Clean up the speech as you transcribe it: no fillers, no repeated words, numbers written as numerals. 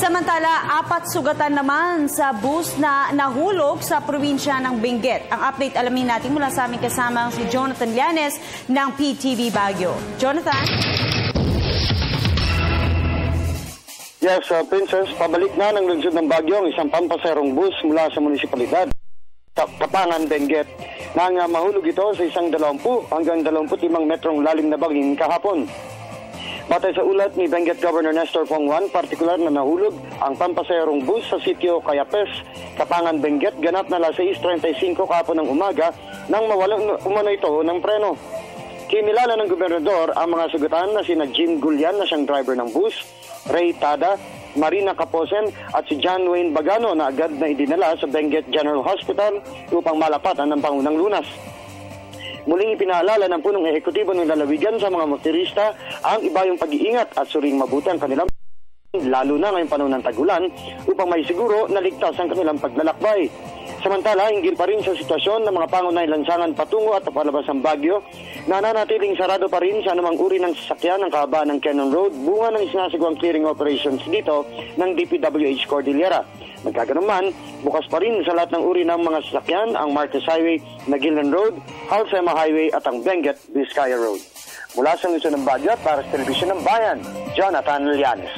Samantala, 4 sugatan naman sa bus na nahulog sa probinsya ng Benguet. Ang update alamin natin mula sa aming kasama si Jonathan Llanes ng PTV Baguio. Jonathan? Yes, Princess, pabalik na ng lungsod ng Baguio ang isang pampaserong bus mula sa munisipalidad sa Kapangan, Benguet. Nang mahulog ito sa isang 20 hanggang 25 metrong lalim na bangin kahapon. Batay sa ulat ni Benguet Governor Nestor Pongwan, partikular na nahulog ang pampaserong bus sa sitio Cayapes, Kapangan, Benguet, ganap na alas 6:35 kahapon ng umaga nang mawalan umano ito ng preno. Kinilala ng gobernador ang mga sugatan na sina Jim Gullian na siyang driver ng bus, Ray Tada, Marina Caposen at si John Wayne Bagano na agad na idinala sa Benguet General Hospital upang malapatan ng pangunang lunas. Muling ipinaalala ng punong ehekutibo ng lalawigan sa mga motorista ang ibayong pag-iingat at suring mabuti ang kanilang lalo na ngayong panahon ng tag-ulan upang may siguro na ligtas ang kanilang paglalakbay. Samantala, hinggil pa rin sa sitwasyon ng mga pangunahing lansangan patungo at palabas ng Baguio, nananatiling sarado pa rin sa anumang uri ng sasakyan ng kahabaan ng Cannon Road bunga ng isinasagawang clearing operations dito ng DPWH Cordillera. Magkaganon man, bukas pa rin sa lahat ng uri ng mga sasakyan ang Marquez Highway, Nagilan Road, Halsema Highway at ang Benguet Vizcaya Road. Mula sa lungsod ng Baguio para sa Telebisyon ng Bayan, Jonathan Llanes.